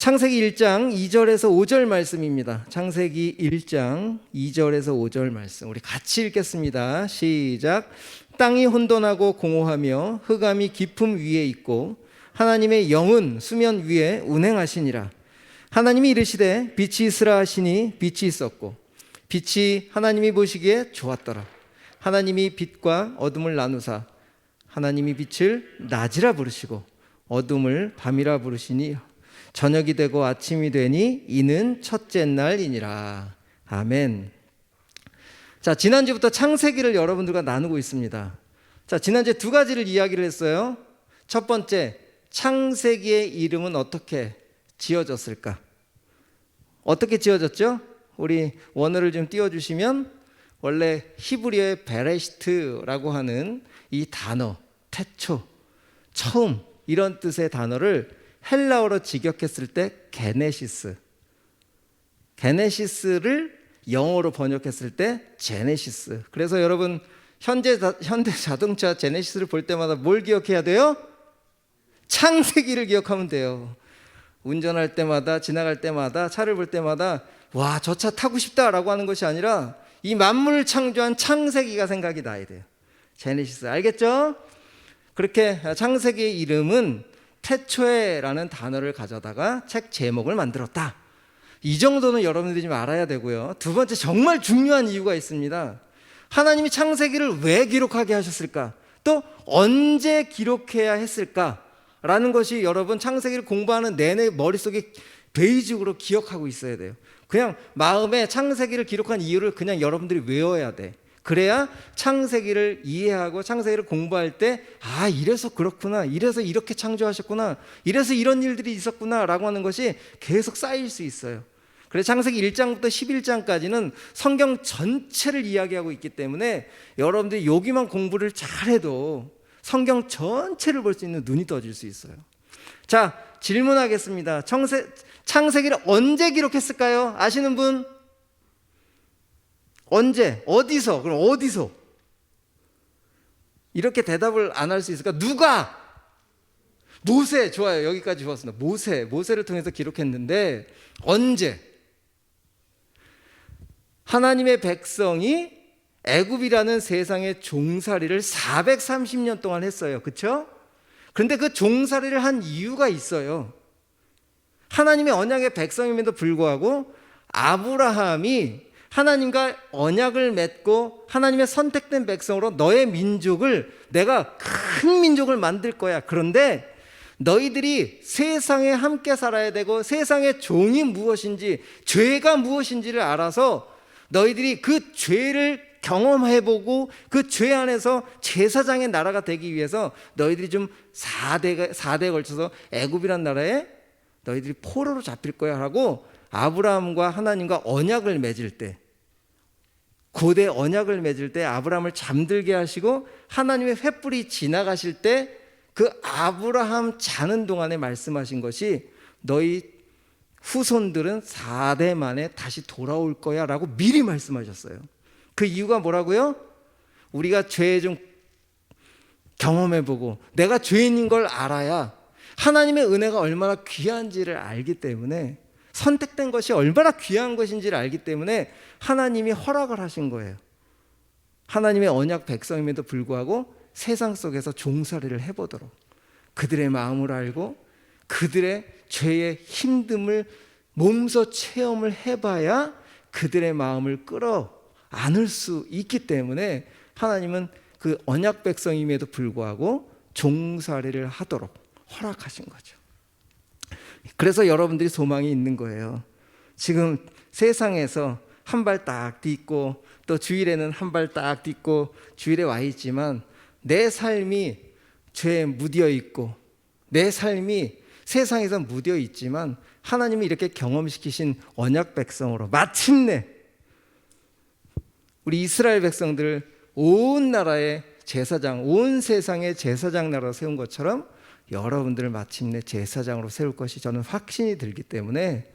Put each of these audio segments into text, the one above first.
창세기 1장 2절에서 5절 말씀입니다. 창세기 1장 2절에서 5절 말씀 우리 같이 읽겠습니다. 시작. 땅이 혼돈하고 공허하며 흑암이 깊음 위에 있고 하나님의 영은 수면 위에 운행하시니라. 하나님이 이르시되 빛이 있으라 하시니 빛이 있었고 빛이 하나님이 보시기에 좋았더라. 하나님이 빛과 어둠을 나누사 하나님이 빛을 낮이라 부르시고 어둠을 밤이라 부르시니 저녁이 되고 아침이 되니 이는 첫째 날이니라. 아멘. 자, 지난주부터 창세기를 여러분들과 나누고 있습니다. 자, 지난주에 두 가지를 이야기를 했어요. 첫 번째, 창세기의 이름은 어떻게 지어졌을까? 어떻게 지어졌죠? 우리 원어를 좀 띄워주시면 원래 히브리어의 베레시트라고 하는 이 단어, 태초, 처음 이런 뜻의 단어를 헬라어로 직역했을 때 게네시스를 영어로 번역했을 때 제네시스. 그래서 여러분 현대 자동차 제네시스를 볼 때마다 뭘 기억해야 돼요? 창세기를 기억하면 돼요. 운전할 때마다 지나갈 때마다 차를 볼 때마다 와, 저 차 타고 싶다라고 하는 것이 아니라 이 만물을 창조한 창세기가 생각이 나야 돼요. 제네시스. 알겠죠? 그렇게 창세기의 이름은 태초에라는 단어를 가져다가 책 제목을 만들었다. 이 정도는 여러분들이 좀 알아야 되고요. 두 번째, 정말 중요한 이유가 있습니다. 하나님이 창세기를 왜 기록하게 하셨을까? 또 언제 기록해야 했을까? 라는 것이 여러분 창세기를 공부하는 내내 머릿속에 베이직으로 기억하고 있어야 돼요. 그냥 마음에 창세기를 기록한 이유를 그냥 여러분들이 외워야 돼. 그래야 창세기를 이해하고 창세기를 공부할 때 아, 이래서 그렇구나, 이래서 이렇게 창조하셨구나, 이래서 이런 일들이 있었구나 라고 하는 것이 계속 쌓일 수 있어요. 그래서 창세기 1장부터 11장까지는 성경 전체를 이야기하고 있기 때문에 여러분들이 여기만 공부를 잘해도 성경 전체를 볼 수 있는 눈이 떠질 수 있어요. 자, 질문하겠습니다. 창세기를 언제 기록했을까요? 아시는 분? 언제? 어디서? 그럼 어디서? 이렇게 대답을 안 할 수 있을까? 누가? 모세. 좋아요. 여기까지 좋았습니다. 모세를 통해서 기록했는데 언제? 하나님의 백성이 애굽이라는 세상의 종살이를 430년 동안 했어요. 그렇죠? 그런데 그 종살이를 한 이유가 있어요. 하나님의 언약의 백성임에도 불구하고 아브라함이 하나님과 언약을 맺고 하나님의 선택된 백성으로 너의 민족을 내가 큰 민족을 만들 거야. 그런데 너희들이 세상에 함께 살아야 되고 세상의 종이 무엇인지, 죄가 무엇인지를 알아서 너희들이 그 죄를 경험해보고 그 죄 안에서 제사장의 나라가 되기 위해서 너희들이 좀 4대에 걸쳐서 애굽이란 나라에 너희들이 포로로 잡힐 거야 하고 아브라함과 하나님과 언약을 맺을 때, 고대 언약을 맺을 때 아브라함을 잠들게 하시고 하나님의 횃불이 지나가실 때 그 아브라함 자는 동안에 말씀하신 것이 너희 후손들은 4대 만에 다시 돌아올 거야 라고 미리 말씀하셨어요. 그 이유가 뭐라고요? 우리가 죄 좀 경험해보고 내가 죄인인 걸 알아야 하나님의 은혜가 얼마나 귀한지를 알기 때문에, 선택된 것이 얼마나 귀한 것인지를 알기 때문에 하나님이 허락을 하신 거예요. 하나님의 언약 백성임에도 불구하고 세상 속에서 종살이를 해보도록, 그들의 마음을 알고 그들의 죄의 힘듦을 몸소 체험을 해봐야 그들의 마음을 끌어 안을 수 있기 때문에 하나님은 그 언약 백성임에도 불구하고 종살이를 하도록 허락하신 거죠. 그래서 여러분들이 소망이 있는 거예요. 지금 세상에서 한 발 딱 딛고 또 주일에는 한 발 딱 딛고 주일에 와 있지만 내 삶이 죄에 묻어 있고 내 삶이 세상에서 묻어 있지만 하나님이 이렇게 경험시키신 언약 백성으로 마침내 우리 이스라엘 백성들을 온 나라의 제사장, 온 세상의 제사장 나라로 세운 것처럼 여러분들을 마침내 제사장으로 세울 것이 저는 확신이 들기 때문에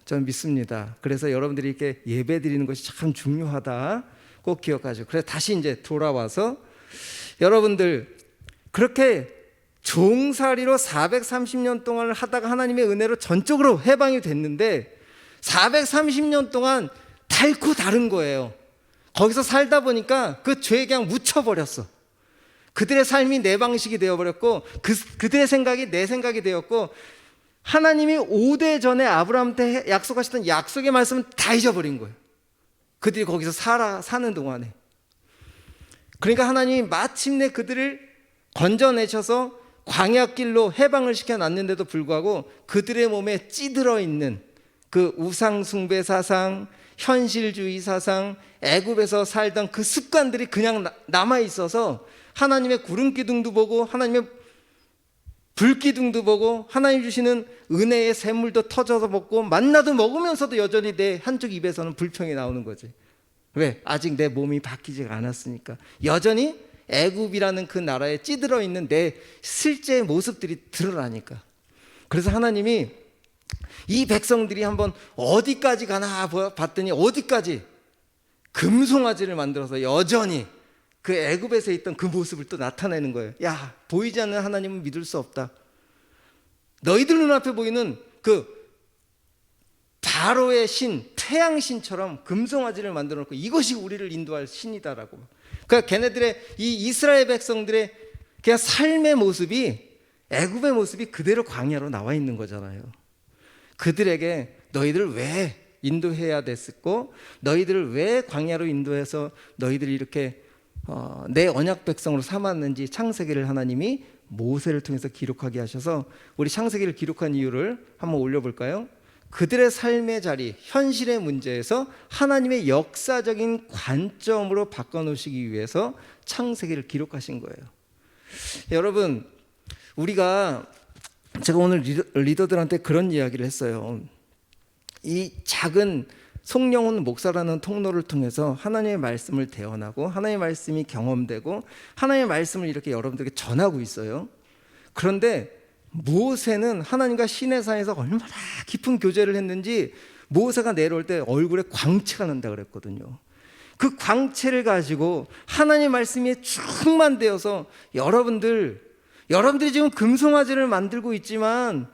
저는 믿습니다. 그래서 여러분들이 이렇게 예배 드리는 것이 참 중요하다 꼭 기억하죠. 그래서 다시 이제 돌아와서 여러분들 그렇게 종살이로 430년 동안 하다가 하나님의 은혜로 전적으로 해방이 됐는데 430년 동안 닳고 다른 거예요. 거기서 살다 보니까 그 죄에 그냥 묻혀버렸어. 그들의 삶이 내 방식이 되어버렸고 그들의 생각이 내 생각이 되었고 하나님이 5대 전에 아브라함한테 약속하셨던 약속의 말씀은 다 잊어버린 거예요. 그들이 거기서 사는 동안에. 그러니까 하나님이 마침내 그들을 건져내셔서 광야길로 해방을 시켜놨는데도 불구하고 그들의 몸에 찌들어 있는 그 우상숭배 사상, 현실주의 사상, 애굽에서 살던 그 습관들이 그냥 남아있어서 하나님의 구름기둥도 보고 하나님의 불기둥도 보고 하나님 주시는 은혜의 샘물도 터져서 먹고 만나도 먹으면서도 여전히 내 한쪽 입에서는 불평이 나오는 거지. 왜? 아직 내 몸이 바뀌지가 않았으니까. 여전히 애굽이라는 그 나라에 찌들어 있는 내 실제 모습들이 드러나니까. 그래서 하나님이 이 백성들이 한번 어디까지 가나 봤더니 어디까지 금송아지를 만들어서 여전히 그 애굽에서 있던 그 모습을 또 나타내는 거예요. 야, 보이지 않는 하나님은 믿을 수 없다. 너희들 눈앞에 보이는 그 바로의 신, 태양신처럼 금송아지를 만들어 놓고 이것이 우리를 인도할 신이다라고. 그러니까 걔네들의 이 이스라엘 백성들의 그냥 삶의 모습이 애굽의 모습이 그대로 광야로 나와 있는 거잖아요. 그들에게 너희들 왜 인도해야 됐었고 너희들을 왜 광야로 인도해서 너희들이 이렇게 내 언약 백성으로 삼았는지 창세기를 하나님이 모세를 통해서 기록하게 하셔서 우리 창세기를 기록한 이유를 한번 올려볼까요? 그들의 삶의 자리, 현실의 문제에서 하나님의 역사적인 관점으로 바꿔놓으시기 위해서 창세기를 기록하신 거예요. 여러분, 제가 오늘 리더들한테 그런 이야기를 했어요. 이 작은 송영훈 목사라는 통로를 통해서 하나님의 말씀을 대언하고 하나님의 말씀이 경험되고 하나님의 말씀을 이렇게 여러분들에게 전하고 있어요. 그런데 모세는 하나님과 시내산에서 얼마나 깊은 교제를 했는지 모세가 내려올 때 얼굴에 광채가 난다 그랬거든요. 그 광채를 가지고 하나님의 말씀이 충만되어서 여러분들이 지금 금송아지를 만들고 있지만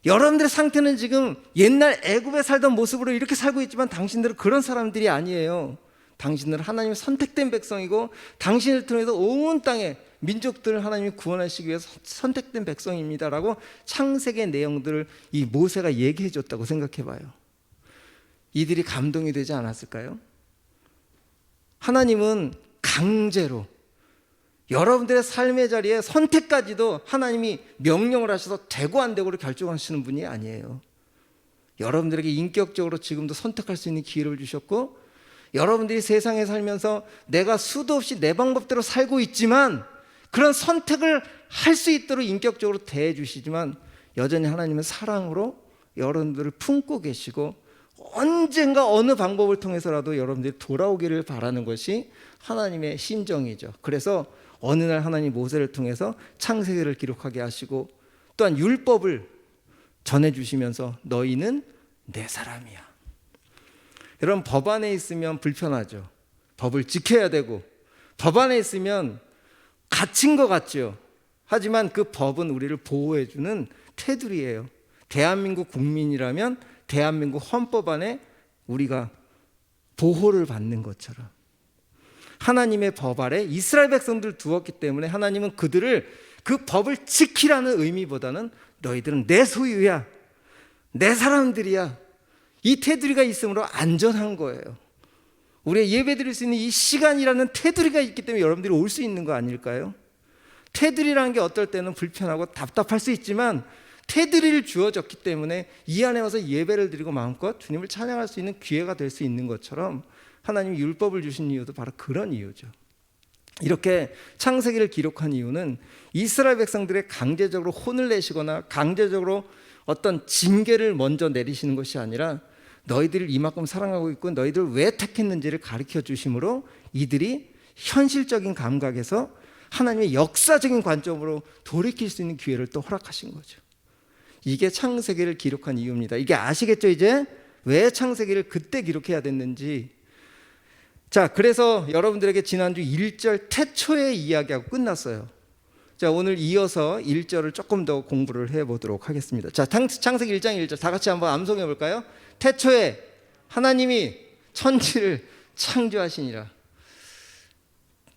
여러분들의 상태는 지금 옛날 애굽에 살던 모습으로 이렇게 살고 있지만 당신들은 그런 사람들이 아니에요. 당신들은 하나님의 선택된 백성이고 당신을 통해서 온 땅에 민족들을 하나님이 구원하시기 위해서 선택된 백성입니다라고 창세기의 내용들을 이 모세가 얘기해 줬다고 생각해 봐요. 이들이 감동이 되지 않았을까요? 하나님은 강제로 여러분들의 삶의 자리에 선택까지도 하나님이 명령을 하셔서 되고 안 되고를 결정하시는 분이 아니에요. 여러분들에게 인격적으로 지금도 선택할 수 있는 기회를 주셨고 여러분들이 세상에 살면서 내가 수도 없이 내 방법대로 살고 있지만 그런 선택을 할 수 있도록 인격적으로 대해 주시지만 여전히 하나님은 사랑으로 여러분들을 품고 계시고 언젠가 어느 방법을 통해서라도 여러분들이 돌아오기를 바라는 것이 하나님의 심정이죠. 그래서 어느 날 하나님 모세를 통해서 창세기를 기록하게 하시고 또한 율법을 전해주시면서 너희는 내 사람이야. 여러분, 법 안에 있으면 불편하죠. 법을 지켜야 되고 법 안에 있으면 갇힌 것 같죠. 하지만 그 법은 우리를 보호해주는 테두리예요. 대한민국 국민이라면 대한민국 헌법 안에 우리가 보호를 받는 것처럼 하나님의 법 아래 이스라엘 백성들을 두었기 때문에 하나님은 그들을 그 법을 지키라는 의미보다는 너희들은 내 소유야, 내 사람들이야, 이 테두리가 있으므로 안전한 거예요. 우리가 예배드릴 수 있는 이 시간이라는 테두리가 있기 때문에 여러분들이 올 수 있는 거 아닐까요? 테두리라는 게 어떨 때는 불편하고 답답할 수 있지만 테두리를 주어졌기 때문에 이 안에 와서 예배를 드리고 마음껏 주님을 찬양할 수 있는 기회가 될 수 있는 것처럼 하나님이 율법을 주신 이유도 바로 그런 이유죠. 이렇게 창세기를 기록한 이유는 이스라엘 백성들의 강제적으로 혼을 내시거나 강제적으로 어떤 징계를 먼저 내리시는 것이 아니라 너희들을 이만큼 사랑하고 있고 너희들을 왜 택했는지를 가르쳐 주심으로 이들이 현실적인 감각에서 하나님의 역사적인 관점으로 돌이킬 수 있는 기회를 또 허락하신 거죠. 이게 창세기를 기록한 이유입니다. 이게 아시겠죠? 이제 왜 창세기를 그때 기록해야 됐는지. 자, 그래서 여러분들에게 지난주 1절 태초의 이야기하고 끝났어요. 자, 오늘 이어서 1절을 조금 더 공부를 해보도록 하겠습니다. 자, 창세기 1장 1절 다 같이 한번 암송해 볼까요? 태초에 하나님이 천지를 창조하시니라.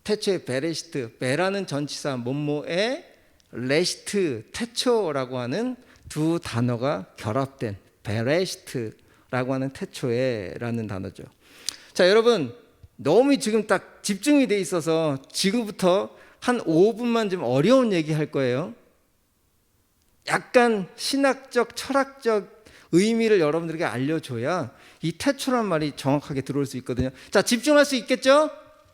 태초에 베레시트, 베라는 전치사 뭐뭐에 레시트, 태초라고 하는 두 단어가 결합된 베레시트라고 하는 태초에라는 단어죠. 자, 여러분 너무 지금 딱 집중이 돼 있어서 지금부터 한 5분만 좀 어려운 얘기 할 거예요. 약간 신학적, 철학적 의미를 여러분들에게 알려줘야 이 태초란 말이 정확하게 들어올 수 있거든요. 자, 집중할 수 있겠죠?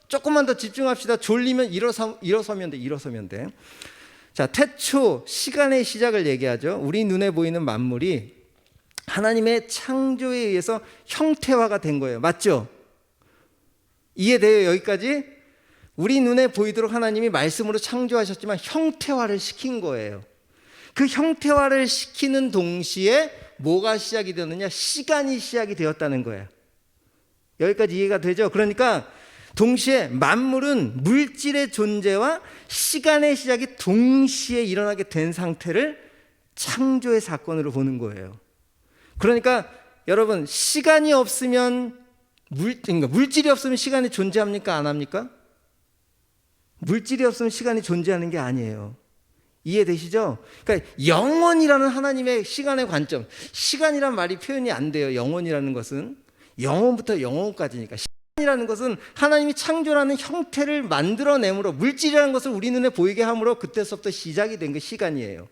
조금만 더 집중합시다. 졸리면 일어서면 돼. 자, 태초, 시간의 시작을 얘기하죠. 우리 눈에 보이는 만물이 하나님의 창조에 의해서 형태화가 된 거예요. 맞죠? 이해돼요? 여기까지? 우리 눈에 보이도록 하나님이 말씀으로 창조하셨지만 형태화를 시킨 거예요. 그 형태화를 시키는 동시에 뭐가 시작이 되느냐? 시간이 시작이 되었다는 거예요. 여기까지 이해가 되죠? 그러니까 동시에 만물은 물질의 존재와 시간의 시작이 동시에 일어나게 된 상태를 창조의 사건으로 보는 거예요. 그러니까 여러분, 시간이 없으면 물질이 없으면 시간이 존재합니까? 안 합니까? 물질이 없으면 시간이 존재하는 게 아니에요. 이해되시죠? 그러니까 영원이라는 하나님의 시간의 관점, 시간이란 말이 표현이 안 돼요. 영원이라는 것은 영원부터 영원까지니까. 시간이라는 것은 하나님이 창조라는 형태를 만들어내므로, 물질이라는 것을 우리 눈에 보이게 함으로 그때서부터 시작이 된 게 시간이에요.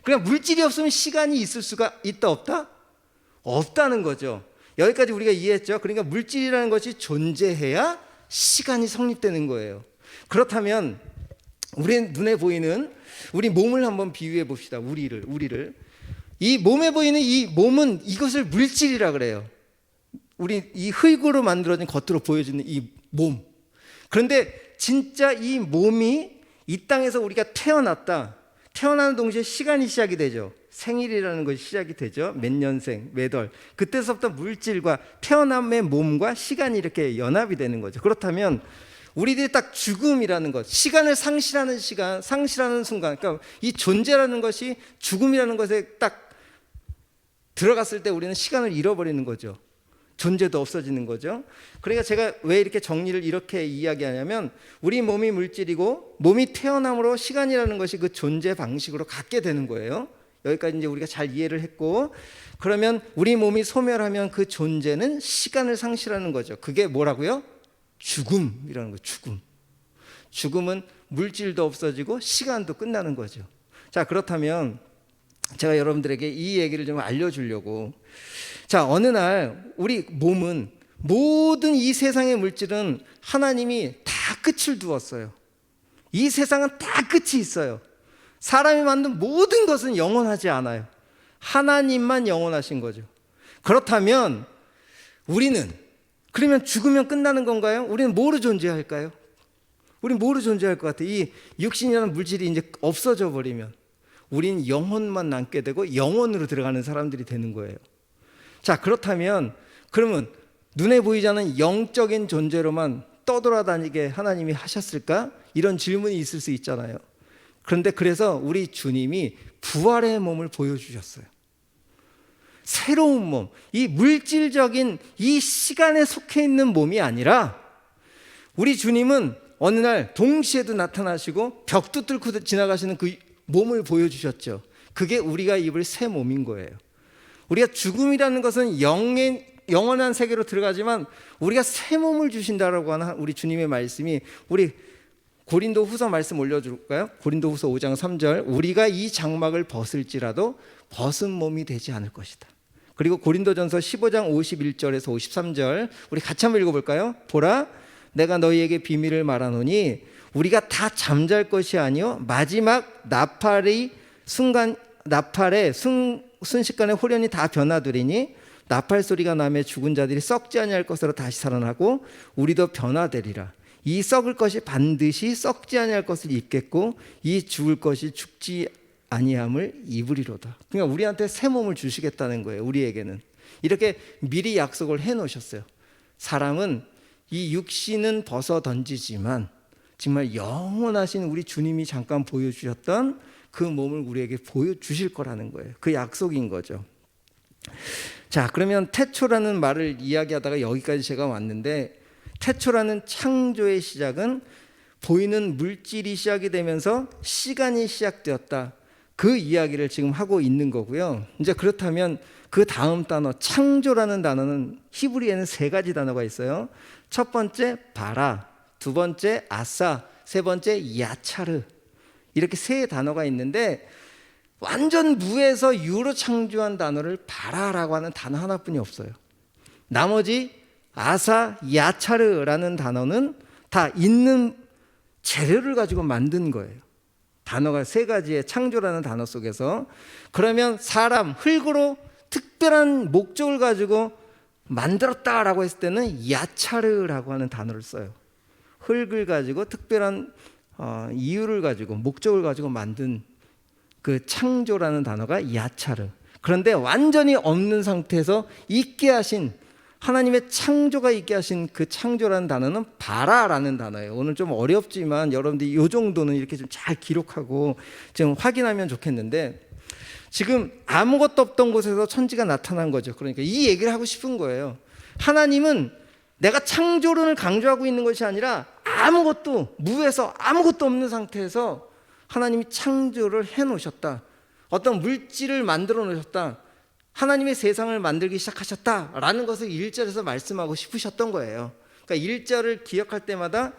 그냥 물질이 없으면 시간이 있을 수가 있다 없다? 없다는 거죠. 여기까지 우리가 이해했죠? 그러니까 물질이라는 것이 존재해야 시간이 성립되는 거예요. 그렇다면 우리 눈에 보이는 우리 몸을 한번 비유해 봅시다. 우리를 이 몸에 보이는 이 몸은 이것을 물질이라 그래요. 우리 이 흙으로 만들어진 겉으로 보여지는 이 몸. 그런데 진짜 이 몸이 이 땅에서 우리가 태어나는 동시에 시간이 시작이 되죠. 생일이라는 것이 시작이 되죠. 몇 년생, 몇 월. 그때서부터 물질과 태어남의 몸과 시간이 이렇게 연합이 되는 거죠. 그렇다면 우리들이 딱 죽음이라는 것, 시간을 상실하는 순간, 그러니까 이 존재라는 것이 죽음이라는 것에 딱 들어갔을 때 우리는 시간을 잃어버리는 거죠. 존재도 없어지는 거죠. 그러니까 제가 왜 이렇게 정리를 이렇게 이야기하냐면, 우리 몸이 물질이고 몸이 태어남으로 시간이라는 것이 그 존재 방식으로 갖게 되는 거예요. 여기까지 이제 우리가 잘 이해를 했고, 그러면 우리 몸이 소멸하면 그 존재는 시간을 상실하는 거죠. 그게 뭐라고요? 죽음이라는 거예요. 죽음은 물질도 없어지고 시간도 끝나는 거죠. 자, 그렇다면 제가 여러분들에게 이 얘기를 좀 알려주려고, 자, 어느 날 우리 몸은, 모든 이 세상의 물질은 하나님이 다 끝을 두었어요. 이 세상은 다 끝이 있어요. 사람이 만든 모든 것은 영원하지 않아요. 하나님만 영원하신 거죠. 그렇다면 그러면 죽으면 끝나는 건가요? 우리는 뭐로 존재할까요? 우리는 뭐로 존재할 것 같아요? 이 육신이라는 물질이 이제 없어져 버리면 우리는 영혼만 남게 되고 영혼으로 들어가는 사람들이 되는 거예요. 자, 그렇다면 그러면 눈에 보이지 않는 영적인 존재로만 떠돌아다니게 하나님이 하셨을까? 이런 질문이 있을 수 있잖아요. 그런데 그래서 우리 주님이 부활의 몸을 보여주셨어요. 새로운 몸, 이 물질적인 이 시간에 속해 있는 몸이 아니라, 우리 주님은 어느 날 동시에도 나타나시고 벽도 뚫고 지나가시는 그 몸을 보여주셨죠. 그게 우리가 입을 새 몸인 거예요. 우리가 죽음이라는 것은 영원한 세계로 들어가지만 우리가 새 몸을 주신다라고 하는 우리 주님의 말씀이, 우리 고린도 후서 말씀 올려줄까요? 고린도 후서 5장 3절, 우리가 이 장막을 벗을지라도 벗은 몸이 되지 않을 것이다. 그리고 고린도전서 15장 51절에서 53절 우리 같이 한번 읽어볼까요? 보라, 내가 너희에게 비밀을 말하노니 우리가 다 잠잘 것이 아니요 마지막 나팔의 순식간에 호련히 다 변화되리니, 나팔 소리가 나며 죽은 자들이 썩지 아니할 것으로 다시 살아나고 우리도 변화되리라. 이 썩을 것이 반드시 썩지 아니할 것을 입겠고 이 죽을 것이 죽지 아니함을 입으리로다. 그러니까 우리한테 새 몸을 주시겠다는 거예요. 우리에게는 이렇게 미리 약속을 해놓으셨어요. 사람은 이 육신은 벗어 던지지만 정말 영원하신 우리 주님이 잠깐 보여주셨던 그 몸을 우리에게 보여주실 거라는 거예요. 그 약속인 거죠. 자, 그러면 태초라는 말을 이야기하다가 여기까지 제가 왔는데, 태초라는 창조의 시작은 보이는 물질이 시작이 되면서 시간이 시작되었다, 그 이야기를 지금 하고 있는 거고요. 이제 그렇다면 그 다음 단어 창조라는 단어는 히브리에는 세 가지 단어가 있어요. 첫 번째 바라, 두 번째 아사, 세 번째 야차르, 이렇게 세 단어가 있는데 완전 무에서 유로 창조한 단어를 바라라고 하는 단어 하나뿐이 없어요. 나머지 아사, 야차르라는 단어는 다 있는 재료를 가지고 만든 거예요. 단어가 세 가지의 창조라는 단어 속에서. 그러면 사람, 흙으로 특별한 목적을 가지고 만들었다라고 했을 때는 야차르라고 하는 단어를 써요. 흙을 가지고 특별한 이유를 가지고 목적을 가지고 만든 그 창조라는 단어가 야차르. 그런데 완전히 없는 상태에서 있게 하신, 하나님의 창조가 있게 하신 그 창조라는 단어는 바라라는 단어예요. 오늘 좀 어렵지만 여러분들이 이 정도는 이렇게 좀 잘 기록하고 좀 확인하면 좋겠는데, 지금 아무것도 없던 곳에서 천지가 나타난 거죠. 그러니까 이 얘기를 하고 싶은 거예요. 하나님은 내가 창조론을 강조하고 있는 것이 아니라 아무것도, 무에서 아무것도 없는 상태에서 하나님이 창조를 해놓으셨다, 어떤 물질을 만들어 놓으셨다, 하나님의 세상을 만들기 시작하셨다라는 것을 1절에서 말씀하고 싶으셨던 거예요. 그러니까 1절을 기억할 때마다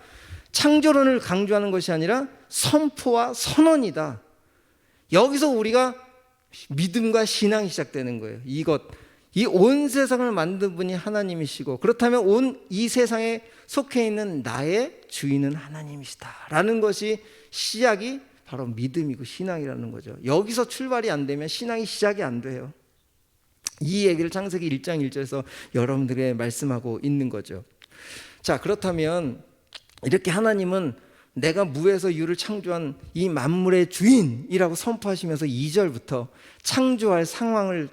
창조론을 강조하는 것이 아니라 선포와 선언이다. 여기서 우리가 믿음과 신앙이 시작되는 거예요. 이 온 세상을 만든 분이 하나님이시고, 그렇다면 온 이 세상에 속해 있는 나의 주인은 하나님이시다 라는 것이 시작이 바로 믿음이고 신앙이라는 거죠. 여기서 출발이 안 되면 신앙이 시작이 안 돼요. 이 얘기를 창세기 1장 1절에서 여러분들에게 말씀하고 있는 거죠. 자, 그렇다면 이렇게 하나님은 내가 무에서 유를 창조한 이 만물의 주인이라고 선포하시면서 2절부터 창조할 상황을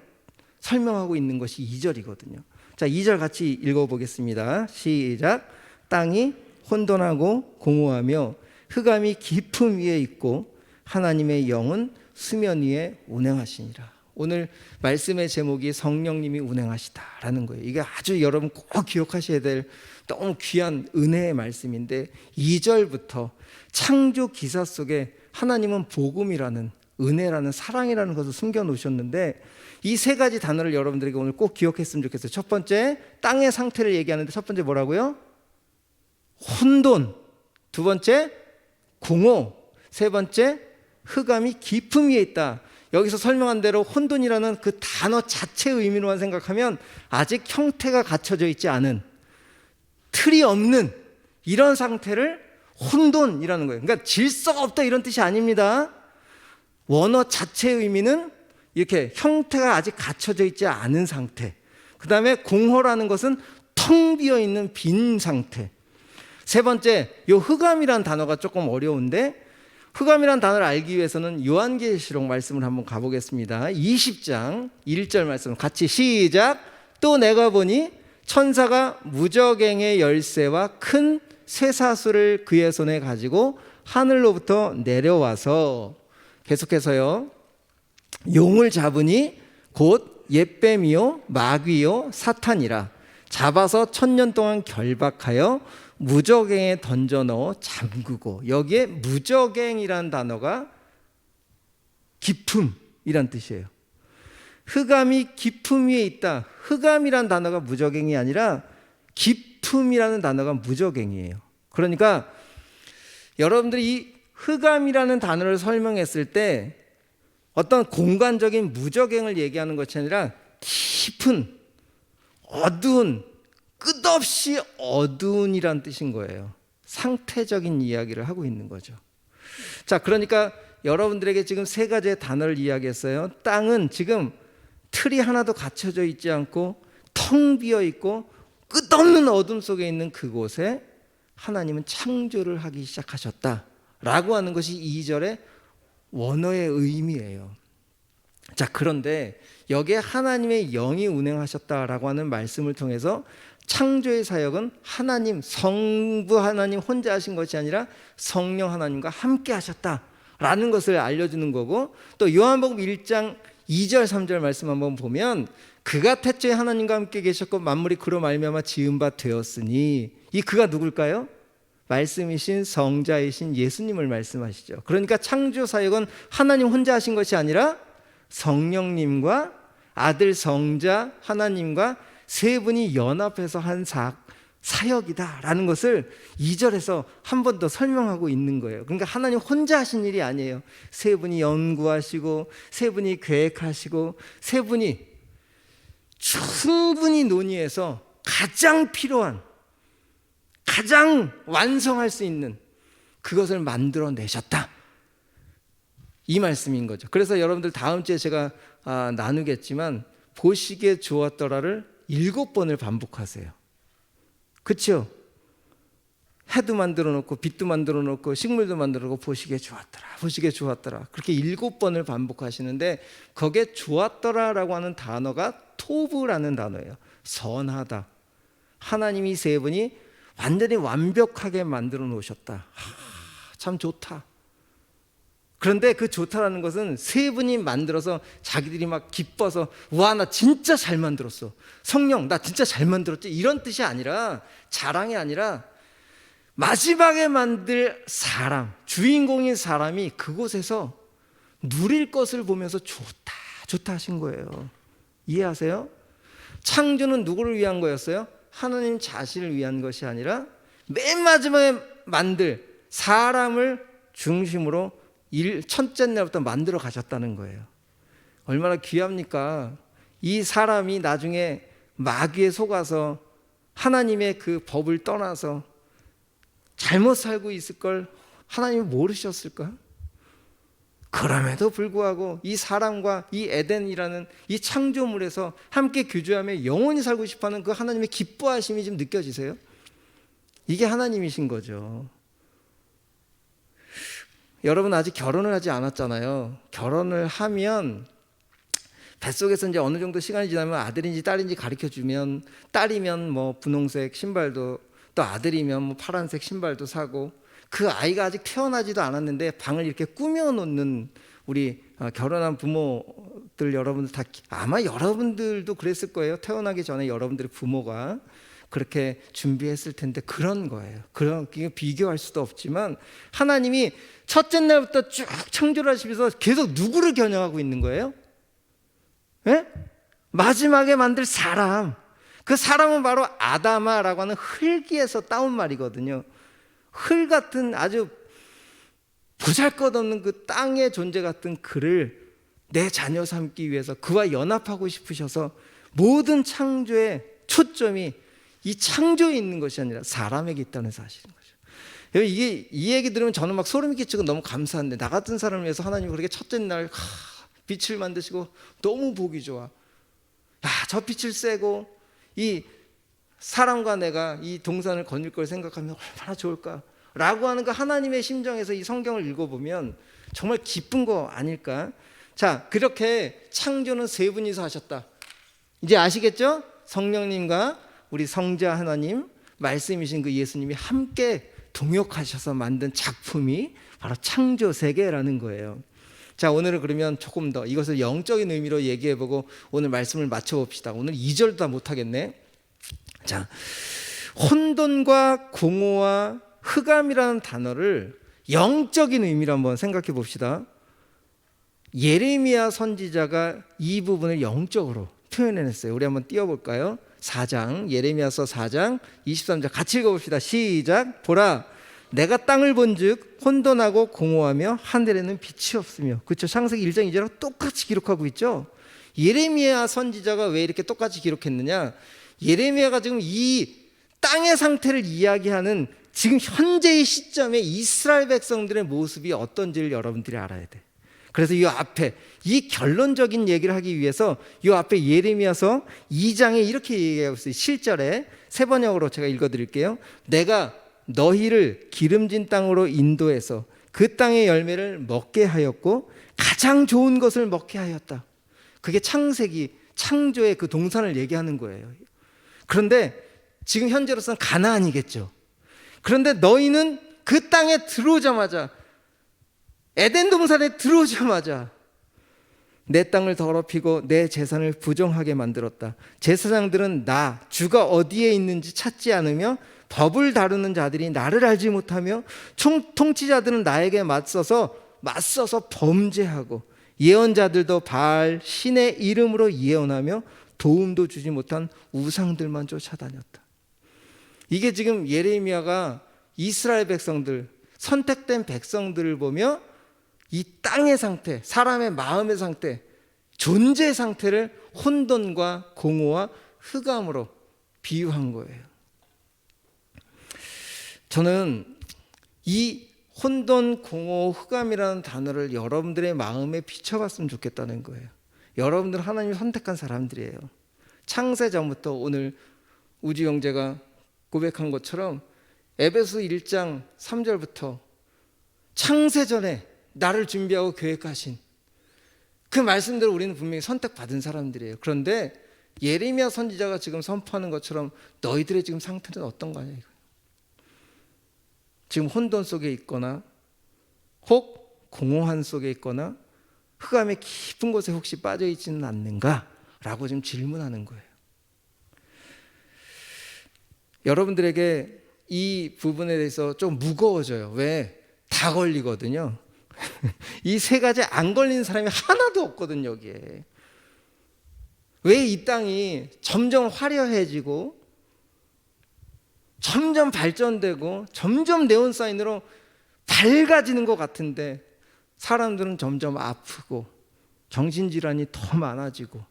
설명하고 있는 것이 2절이거든요. 자, 2절 같이 읽어보겠습니다. 시작. 땅이 혼돈하고 공허하며 흑암이 깊음 위에 있고 하나님의 영은 수면 위에 운행하시니라. 오늘 말씀의 제목이 성령님이 운행하시다라는 거예요. 이게 아주 여러분 꼭 기억하셔야 될 너무 귀한 은혜의 말씀인데, 2절부터 창조 기사 속에 하나님은 복음이라는, 은혜라는, 사랑이라는 것을 숨겨 놓으셨는데, 이 세 가지 단어를 여러분들에게 오늘 꼭 기억했으면 좋겠어요. 첫 번째, 땅의 상태를 얘기하는데 첫 번째 뭐라고요? 혼돈. 두 번째, 공허. 세 번째, 흑암이 깊음 위에 있다. 여기서 설명한 대로 혼돈이라는 그 단어 자체의 의미로만 생각하면 아직 형태가 갖춰져 있지 않은, 틀이 없는 이런 상태를 혼돈이라는 거예요. 그러니까 질서가 없다 이런 뜻이 아닙니다. 원어 자체의 의미는 이렇게 형태가 아직 갖춰져 있지 않은 상태. 그 다음에 공허라는 것은 텅 비어 있는 빈 상태. 세 번째, 요 흑암이라는 단어가 조금 어려운데, 흑암이라는 단어를 알기 위해서는 요한계시록 말씀을 한번 가보겠습니다. 20장 1절 말씀 같이 시작. 또 내가 보니 천사가 무저갱의 열쇠와 큰 쇠사슬을 그의 손에 가지고 하늘로부터 내려와서, 계속해서요, 용을 잡으니 곧 옛뱀이요 마귀요 사탄이라. 잡아서 1000년 동안 결박하여 무저갱에 던져 넣어 잠그고. 여기에 무저갱이라는 단어가 깊음이란 뜻이에요. 흑암이 깊음 위에 있다. 흑암이란 단어가 무저갱이 아니라 깊음이라는 단어가 무저갱이에요. 그러니까 여러분들이 이 흑암이라는 단어를 설명했을 때 어떤 공간적인 무저갱을 얘기하는 것이 아니라 깊은, 어두운, 끝없이 어두운이란 뜻인 거예요. 상태적인 이야기를 하고 있는 거죠. 자, 그러니까 여러분들에게 지금 세 가지의 단어를 이야기했어요. 땅은 지금 틀이 하나도 갖춰져 있지 않고 텅 비어 있고 끝없는 어둠 속에 있는 그곳에 하나님은 창조를 하기 시작하셨다라고 하는 것이 2절의 원어의 의미예요. 자, 그런데 여기에 하나님의 영이 운행하셨다라고 하는 말씀을 통해서 창조의 사역은 하나님, 성부 하나님 혼자 하신 것이 아니라 성령 하나님과 함께 하셨다라는 것을 알려주는 거고, 또 요한복음 1장 2절 3절 말씀 한번 보면 그가 태초에 하나님과 함께 계셨고 만물이 그로 말미암아 지은 바 되었으니, 이 그가 누굴까요? 말씀이신 성자이신 예수님을 말씀하시죠. 그러니까 창조 사역은 하나님 혼자 하신 것이 아니라 성령님과 아들 성자 하나님과 세 분이 연합해서 한 사역이다라는 것을 2절에서 한 번 더 설명하고 있는 거예요. 그러니까 하나님 혼자 하신 일이 아니에요. 세 분이 연구하시고 세 분이 계획하시고 세 분이 충분히 논의해서 가장 필요한, 가장 완성할 수 있는 그것을 만들어내셨다, 이 말씀인 거죠. 그래서 여러분들 다음 주에 제가 나누겠지만 보시기에 좋았더라를 7번을 반복하세요. 그렇죠? 해도 만들어 놓고 빛도 만들어 놓고 식물도 만들어 놓고 보시기에 좋았더라, 보시기에 좋았더라, 그렇게 7번을 반복하시는데 거기에 좋았더라라고 하는 단어가 토브라는 단어예요. 선하다. 하나님이 세 분이 완전히 완벽하게 만들어 놓으셨다. 참 좋다. 그런데 그 좋다라는 것은 세 분이 만들어서 자기들이 막 기뻐서 와, 나 진짜 잘 만들었어, 성령 나 진짜 잘 만들었지, 이런 뜻이 아니라, 자랑이 아니라 마지막에 만들 사람, 주인공인 사람이 그곳에서 누릴 것을 보면서 좋다, 좋다 하신 거예요. 이해하세요? 창조는 누구를 위한 거였어요? 하나님 자신을 위한 것이 아니라 맨 마지막에 만들 사람을 중심으로 첫째 날부터 만들어 가셨다는 거예요. 얼마나 귀합니까? 이 사람이 나중에 마귀에 속아서 하나님의 그 법을 떠나서 잘못 살고 있을 걸 하나님이 모르셨을까? 그럼에도 불구하고 이 사람과 이 에덴이라는 이 창조물에서 함께 교주하며 영원히 살고 싶어하는 그 하나님의 기뻐하심이 좀 느껴지세요? 이게 하나님이신 거죠. 여러분 아직 결혼을 하지 않았잖아요. 결혼을 하면 뱃속에서 이제 어느 정도 시간이 지나면 아들인지 딸인지 가르쳐주면, 딸이면 뭐 분홍색 신발도, 또 아들이면 뭐 파란색 신발도 사고, 그 아이가 아직 태어나지도 않았는데 방을 이렇게 꾸며놓는 우리 결혼한 부모들 여러분들 다, 아마 여러분들도 그랬을 거예요. 태어나기 전에 여러분들의 부모가 그렇게 준비했을 텐데 그런 거예요. 그게 비교할 수도 없지만 하나님이 첫째 날부터 쭉 창조를 하시면서 계속 누구를 겨냥하고 있는 거예요? 예? 마지막에 만들 사람. 그 사람은 바로 아다마라고 하는 흙에서 따온 말이거든요. 흙 같은 아주 보잘것없는 그 땅의 존재 같은 그를 내 자녀 삼기 위해서 그와 연합하고 싶으셔서 모든 창조의 초점이 이 창조에 있는 것이 아니라 사람에게 있다는 사실인 거죠. 이 얘기 들으면 저는 막 소름이 끼치고 너무 감사한데, 나 같은 사람을 위해서 하나님이 그렇게 첫째 날 빛을 만드시고 너무 보기 좋아. 야, 저 빛을 쐬고 이 사람과 내가 이 동산을 거닐 걸 생각하면 얼마나 좋을까 라고 하는 그 하나님의 심정에서 이 성경을 읽어보면 정말 기쁜 거 아닐까. 자, 그렇게 창조는 세 분이서 하셨다. 이제 아시겠죠? 성령님과 우리 성자 하나님, 말씀이신 그 예수님이 함께 동역하셔서 만든 작품이 바로 창조 세계라는 거예요. 자, 오늘은 그러면 조금 더 이것을 영적인 의미로 얘기해보고 오늘 말씀을 마쳐봅시다. 오늘 2절도 다 못하겠네. 자, 혼돈과 공허와 흑암이라는 단어를 영적인 의미로 한번 생각해 봅시다. 예레미야 선지자가 이 부분을 영적으로 표현해냈어요. 우리 한번 띄워볼까요? 4장, 예레미야서 4장 23절 같이 읽어봅시다. 시작. 보라, 내가 땅을 본즉 혼돈하고 공허하며 하늘에는 빛이 없으며. 그렇죠? 창세기 1장 2절하고 똑같이 기록하고 있죠. 예레미야 선지자가 왜 이렇게 똑같이 기록했느냐? 예레미야가 지금 이 땅의 상태를 이야기하는 지금 현재의 시점에 이스라엘 백성들의 모습이 어떤지를 여러분들이 알아야 돼. 그래서 이 앞에 이 결론적인 얘기를 하기 위해서 이 앞에 예레미야서 2장에 이렇게 얘기하고 있어요. 7절에 세 번역으로 제가 읽어드릴게요. 내가 너희를 기름진 땅으로 인도해서 그 땅의 열매를 먹게 하였고 가장 좋은 것을 먹게 하였다. 그게 창세기, 창조의 그 동산을 얘기하는 거예요. 그런데 지금 현재로서는 가나안이겠죠. 그런데 너희는 그 땅에 들어오자마자, 에덴 동산에 들어오자마자 내 땅을 더럽히고 내 제산을 부정하게 만들었다. 제사장들은 나 주가 어디에 있는지 찾지 않으며 법을 다루는 자들이 나를 알지 못하며 통치자들은 나에게 맞서서 범죄하고 예언자들도 바알 신의 이름으로 예언하며 도움도 주지 못한 우상들만 쫓아다녔다. 이게 지금 예레미야가 이스라엘 백성들, 선택된 백성들을 보며 이 땅의 상태, 사람의 마음의 상태, 존재의 상태를 혼돈과 공허와 흑암으로 비유한 거예요. 저는 이 혼돈, 공허, 흑암이라는 단어를 여러분들의 마음에 비춰봤으면 좋겠다는 거예요. 여러분들 하나님이 선택한 사람들이에요. 창세 전부터 오늘 우주 형제가 고백한 것처럼 에베소 1장 3절부터 창세 전에 나를 준비하고 계획하신 그 말씀대로 우리는 분명히 선택받은 사람들이에요. 그런데 예레미야 선지자가 지금 선포하는 것처럼 너희들의 지금 상태는 어떤 거냐 이거예요. 지금 혼돈 속에 있거나 혹 공허한 속에 있거나 흑암의 깊은 곳에 혹시 빠져 있지는 않는가? 라고 지금 질문하는 거예요. 여러분들에게 이 부분에 대해서 좀 무거워져요. 왜? 다 걸리거든요. 이 세 가지 안 걸리는 사람이 하나도 없거든요, 여기에. 왜 이 땅이 점점 화려해지고 점점 발전되고 점점 네온사인으로 밝아지는 것 같은데 사람들은 점점 아프고 정신질환이 더 많아지고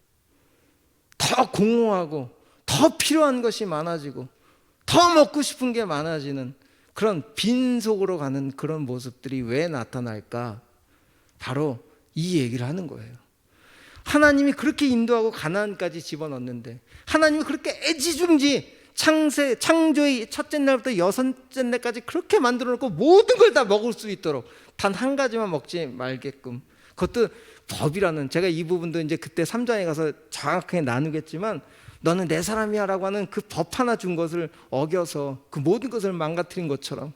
더 공허하고 더 필요한 것이 많아지고 더 먹고 싶은 게 많아지는 그런 빈속으로 가는 그런 모습들이 왜 나타날까? 바로 이 얘기를 하는 거예요. 하나님이 그렇게 인도하고 가나안까지 집어넣는데 하나님이 그렇게 애지중지 창조의 첫째 날부터 여섯째 날까지 그렇게 만들어 놓고 모든 걸 다 먹을 수 있도록 단 한 가지만 먹지 말게끔, 그것도 법이라는, 제가 이 부분도 이제 그때 3장에 가서 정확하게 나누겠지만 너는 내 사람이야 라고 하는 그 법 하나 준 것을 어겨서 그 모든 것을 망가뜨린 것처럼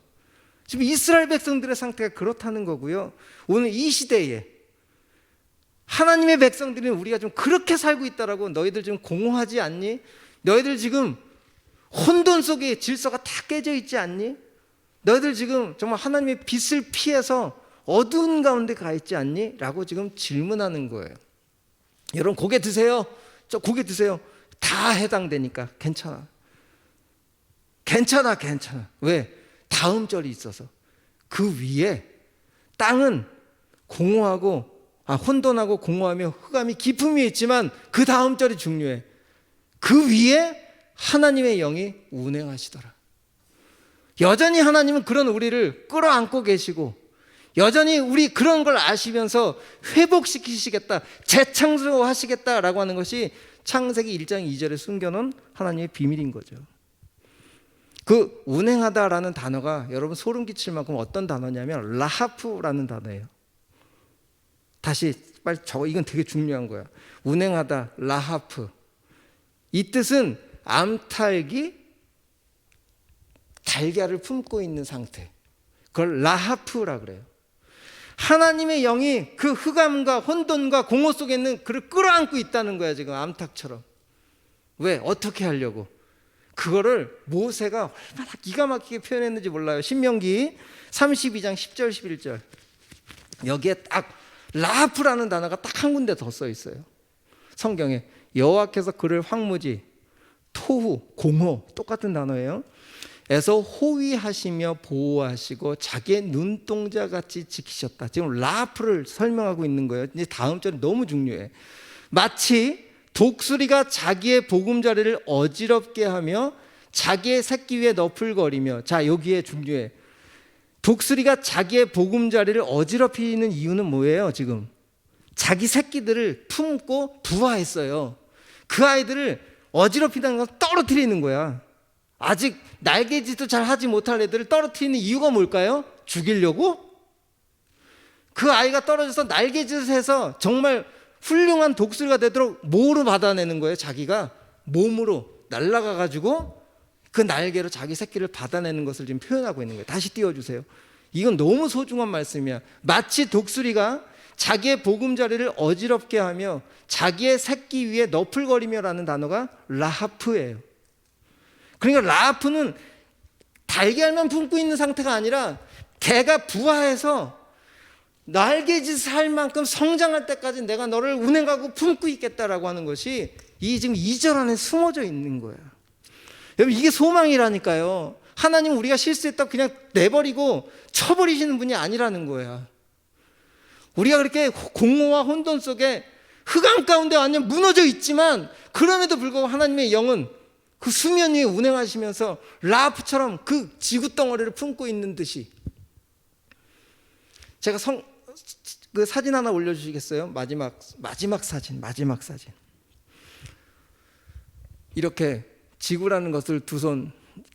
지금 이스라엘 백성들의 상태가 그렇다는 거고요. 오늘 이 시대에 하나님의 백성들이 우리가 좀 그렇게 살고 있다라고, 너희들 좀 공허하지 않니? 너희들 지금 혼돈 속에 질서가 다 깨져 있지 않니? 너희들 지금 정말 하나님의 빛을 피해서 어두운 가운데 가 있지 않니? 라고 지금 질문하는 거예요. 여러분 고개 드세요. 저 고개 드세요. 다 해당되니까 괜찮아. 괜찮아. 왜? 다음 절이 있어서. 그 위에 땅은 공허하고 혼돈하고 공허하며 흑암이 깊음 위에 있지만 그 다음 절이 중요해. 그 위에 하나님의 영이 운행하시더라. 여전히 하나님은 그런 우리를 끌어안고 계시고 여전히 우리 그런 걸 아시면서 회복시키시겠다, 재창조하시겠다라고 하는 것이 창세기 1장 2절에 숨겨놓은 하나님의 비밀인 거죠. 그 운행하다라는 단어가 여러분 소름 끼칠 만큼 어떤 단어냐면 라하프라는 단어예요. 다시 빨리 적어. 이건 되게 중요한 거야. 운행하다, 라하프. 이 뜻은 암탉이 달걀을 품고 있는 상태, 그걸 라하프라 그래요. 하나님의 영이 그 흑암과 혼돈과 공허 속에 있는 그를 끌어안고 있다는 거야 지금 암탉처럼. 왜? 어떻게 하려고? 그거를 모세가 얼마나 기가 막히게 표현했는지 몰라요. 신명기 32장 10절 11절 여기에 딱 라하프라는 단어가 딱 한 군데 더 써 있어요. 성경에 여호와께서 그를 황무지, 토후, 공허 똑같은 단어예요. 에서 호위하시며 보호하시고 자기의 눈동자같이 지키셨다. 지금 라하프를 설명하고 있는 거예요. 이제 다음 절이 너무 중요해. 마치 독수리가 자기의 보금자리를 어지럽게 하며 자기의 새끼 위에 너풀거리며. 자, 여기에 중요해. 독수리가 자기의 보금자리를 어지럽히는 이유는 뭐예요? 지금 자기 새끼들을 품고 부화했어요. 그 아이들을 어지럽히다는 건 떨어뜨리는 거야. 아직 날개짓도 잘 하지 못할 애들을 떨어뜨리는 이유가 뭘까요? 죽이려고? 그 아이가 떨어져서 날개짓을 해서 정말 훌륭한 독수리가 되도록 뭐로 받아내는 거예요? 자기가 몸으로 날아가 가지고 그 날개로 자기 새끼를 받아내는 것을 지금 표현하고 있는 거예요. 다시 띄워주세요. 이건 너무 소중한 말씀이야. 마치 독수리가 자기의 보금자리를 어지럽게 하며 자기의 새끼 위에 너풀거리며라는 단어가 라하프예요. 그러니까 라하프는 달걀만 품고 있는 상태가 아니라 개가 부화해서 날개짓을 할 만큼 성장할 때까지 내가 너를 운행하고 품고 있겠다라고 하는 것이 이 지금 2절 안에 숨어져 있는 거예요. 여러분, 이게 소망이라니까요. 하나님은 우리가 실수했다고 그냥 내버리고 쳐버리시는 분이 아니라는 거야. 우리가 그렇게 공허와 혼돈 속에 흑암 가운데 완전 무너져 있지만 그럼에도 불구하고 하나님의 영은 그 수면 위에 운행하시면서 라하프처럼 그 지구 덩어리를 품고 있는 듯이. 제가 그 사진 하나 올려주시겠어요? 마지막 사진. 이렇게 지구라는 것을 두 손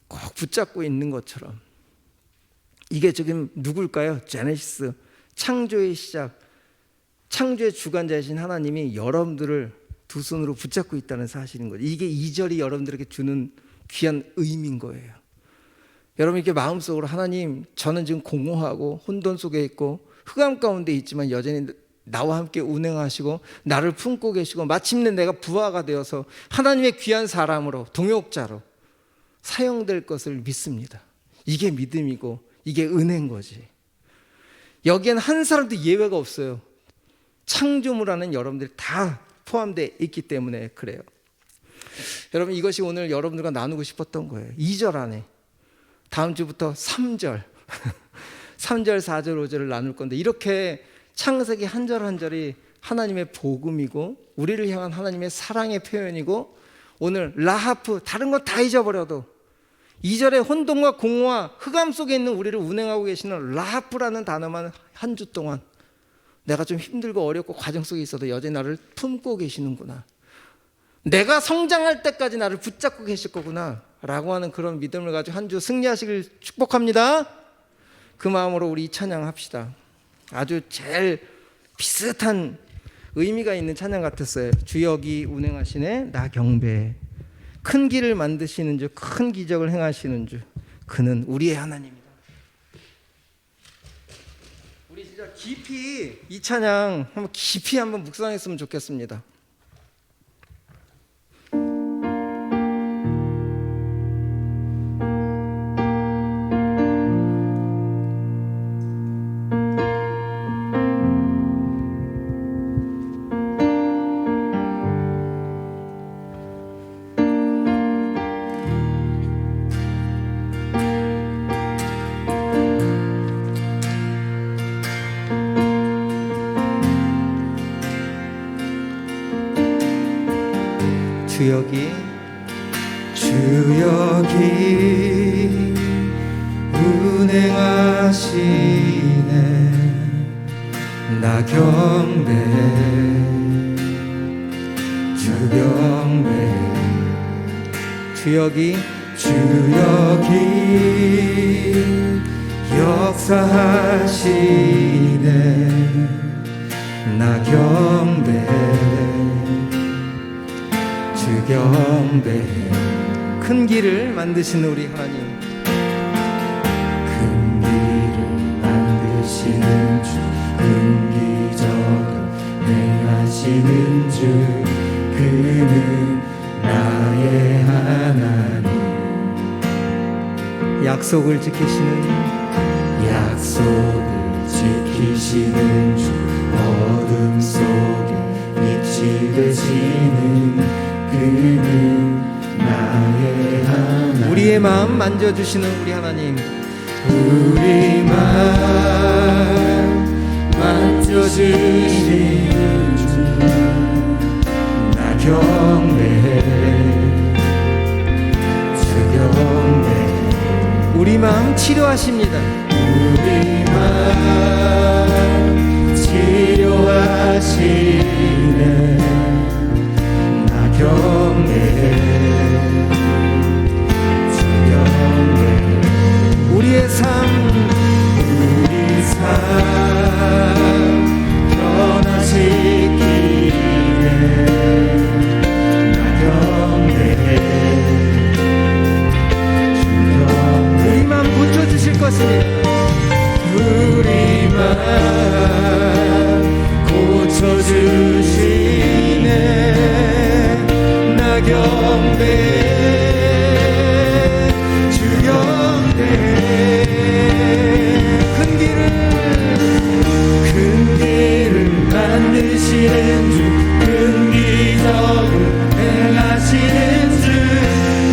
꼭 붙잡고 있는 것처럼, 이게 지금 누굴까요? 제네시스, 창조의 시작, 창조의 주관자이신 하나님이 여러분들을 두 손으로 붙잡고 있다는 사실인 거죠. 이게 2절이 여러분들에게 주는 귀한 의미인 거예요. 여러분, 이렇게 마음속으로 하나님, 저는 지금 공허하고 혼돈 속에 있고 흑암 가운데 있지만 여전히 나와 함께 운행하시고 나를 품고 계시고 마침내 내가 부하가 되어서 하나님의 귀한 사람으로, 동역자로 사용될 것을 믿습니다. 이게 믿음이고 이게 은혜인 거지. 여기엔 한 사람도 예외가 없어요. 창조물 안에 여러분들이 다 포함되어 있기 때문에 그래요. 여러분, 이것이 오늘 여러분들과 나누고 싶었던 거예요. 2절 안에 다음 주부터 3절 3절, 4절, 5절을 나눌 건데, 이렇게 창세기 한 절 한 절이 하나님의 복음이고 우리를 향한 하나님의 사랑의 표현이고, 오늘 라하프, 다른 거 다 잊어버려도 2절의 혼돈과 공허와 흑암 속에 있는 우리를 운행하고 계시는 라하프라는 단어만 한 주 동안 내가 좀 힘들고 어렵고 과정 속에 있어도 여전히 나를 품고 계시는구나, 내가 성장할 때까지 나를 붙잡고 계실 거구나 라고 하는 그런 믿음을 가지고 한 주 승리하시길 축복합니다. 그 마음으로 우리 이 찬양 합시다. 아주 제일 비슷한 의미가 있는 찬양 같았어요. 주역이 운행하시네 나 경배해. 큰 길을 만드시는 주, 큰 기적을 행하시는 주, 그는 우리의 하나님이다. 우리 진짜 깊이 이 찬양 한번 깊이 한번 묵상했으면 좋겠습니다. 주역이 운행하시네 나 경배해 주 경배해. 주역이 역사하시네 나 경배해 주 경배해. 큰 길을 만드시는 우리 하나님, 큰 길을 만드시는 주, 큰 기적을 행하시는 주, 그는 나의 하나님. 약속을 지키시는 주, 어둠 속에 빛이 되시는 그는 나의 하나님. 우리의 마음 만져주시는 우리 하나님, 우리 마음 만져주시는 주, 나 경배해 주 경배해. 우리 마음 치료하십니다. 우리 마음 치료하시네 나 경배해 주 경배해. 우리의 삶 변화시키네 주 경배해 큰 길을 만드시는 주 큰 기적을 행하시는 주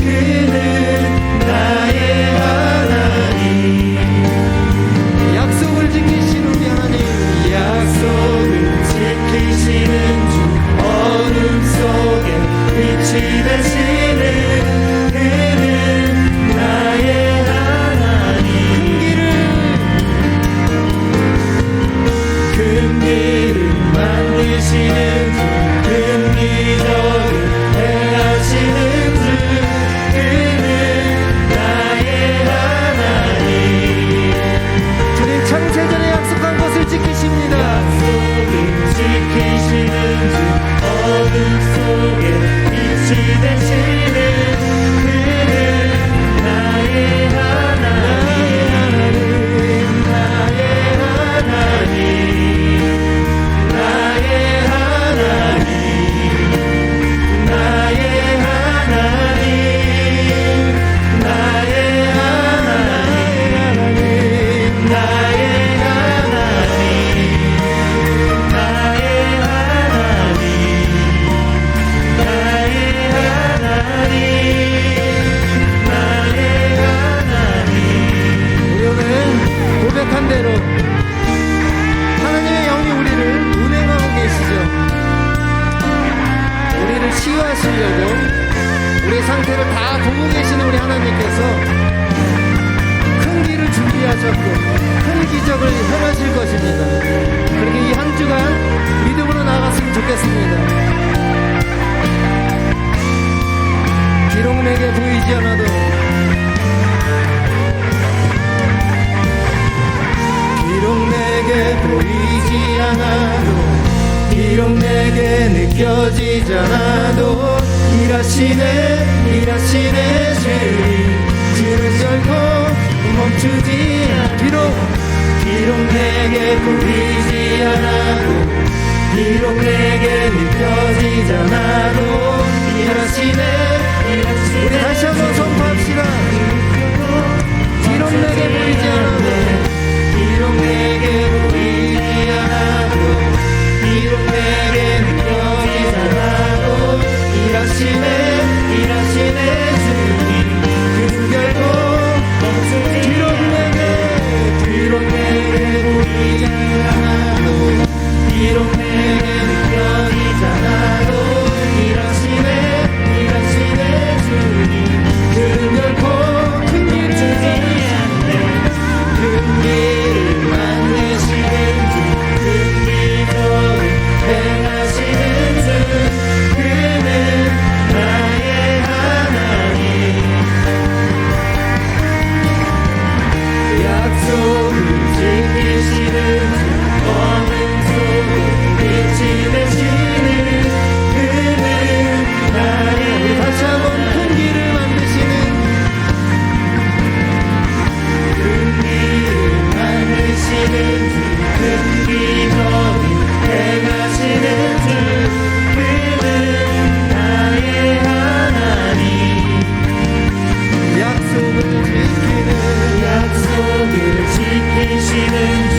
그는 나의 하나님 약속을 지키시는 우리 하나님, 약속을 지키시는 주 어둠 속에 빛이 되시는 그는 나의 하나님 큰 길을 만드시는 주 큰 기적을 행하시는 주 그는 나의 하나님 주님 창세전에 약속한 것을 지키십니다. 약속을 지키시는 주 어둠 속에 빛이 되시는 그는 나의 하나님 나의 하나님 나의 하나님 나의 하나님 나의 하나님 나의 하나님 나의 하나님 나의 하나님 나의 하나님 우리 오늘 고백한 대로 하나님의 영이 우리를 운행하고 계시죠. 우리를 치유하시려고 우리의 상태를 다 보고 계시는 우리 하나님께서 큰 길을 준비하셨고 큰 기적을 행하실 것입니다. 그렇게 이 한 주간 믿음으로 나아갔으면 좋겠습니다. 비록 내게 보이지 않아도 비록 내게 보이지 않아도 비록 내게 느껴지지 않아도 일하시네 주를 결코 멈추지 비록 내게 보이지 않아도 비록 내게 느껴지지 않아도 일하시네 우리 다시 한번 선포합시다. 비록 내게 보이지 않아도 비록 내게 보이지 않아도 비록 내게 느껴지지 않아도 일하시네 주님 그는 결코 멈추지 비록 내게 보이지 않아도 비록 내게 느껴지지 않아도 일하시네 주님 그는 결코 큰 길을 만드시는 주 큰 기적을 행하시는 주 그는 나의 하나님 약속을 지키시는 주 어둠 속에 빛이 되시는 그는 나의 다시 한번 큰 길을 만드시는 큰 길을 만드시는 주 큰 기적을 행하시는 주 그는 나의 하나님 약속을 지키시는 주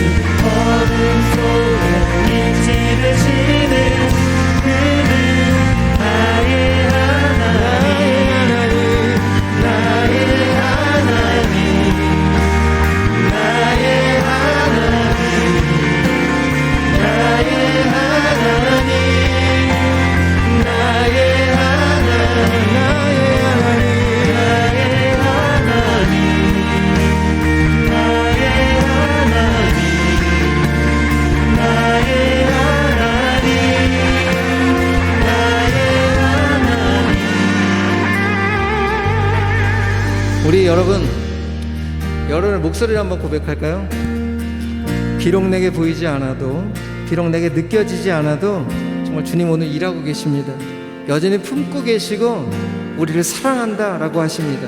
어둠 속에 빛이 되시는 그는 나의 하나님 나의 하나님 나의 하나님 나의 하나님 나의 하나님 나의 하나님 나의 하나님 나의 하나님 나의 하나님 우리 여러분의 목소리를 한번 고백할까요? 비록 내게 보이지 않아도 비록 내게 느껴지지 않아도 정말 주님 오늘 일하고 계십니다. 여전히 품고 계시고 우리를 사랑한다 라고 하십니다.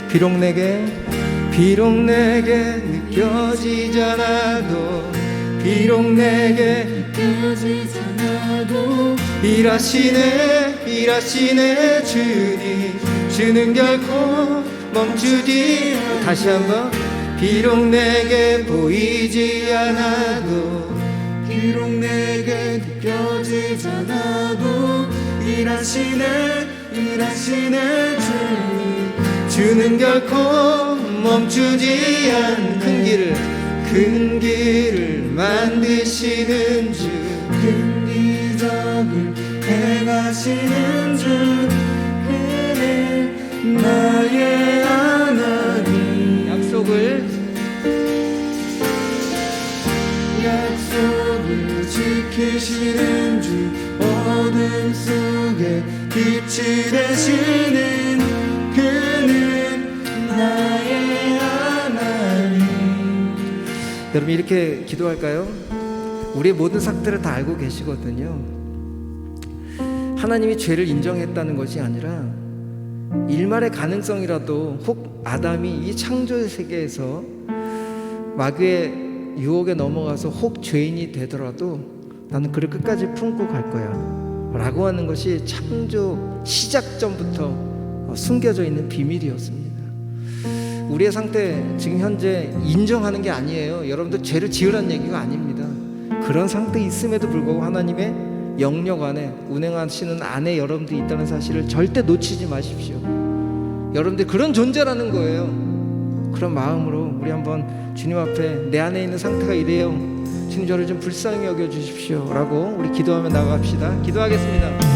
비록 내게 느껴지지 않아도 비록 내게 느껴지지 않아도 일하시네 주님, 주는 결코 멈추지. 다시 한번. 비록 내게 보이지 않아도, 비록 내게 느껴지지 않아도 일하시네 주님, 주는 결코 멈추지 않는 큰 길을 만드시는 주, 큰 기적을 행하시는 주, 그는 나의 하나님. 약속을 지키시는 주, 어둠 속에 빛이 되시는 그는 나의 하나님. 여러분 이렇게 기도할까요? 우리의 모든 삭들을 다 알고 계시거든요. 하나님이 죄를 인정했다는 것이 아니라 일말의 가능성이라도 혹 아담이 이 창조의 세계에서 마귀의 유혹에 넘어가서 혹 죄인이 되더라도 나는 그를 끝까지 품고 갈 거야 라고 하는 것이 창조 시작전부터 숨겨져 있는 비밀이었습니다. 우리의 상태 지금 현재 인정하는 게 아니에요. 여러분들 죄를 지으라는 얘기가 아닙니다. 그런 상태에 있음에도 불구하고 하나님의 영역 안에 운행하시는 안에 여러분들이 있다는 사실을 절대 놓치지 마십시오. 여러분들 그런 존재라는 거예요. 그런 마음으로 우리 한번 주님 앞에 내 안에 있는 상태가 이래요, 주님 저를 좀 불쌍히 여겨주십시오 라고 우리 기도하며 나갑시다. 기도하겠습니다.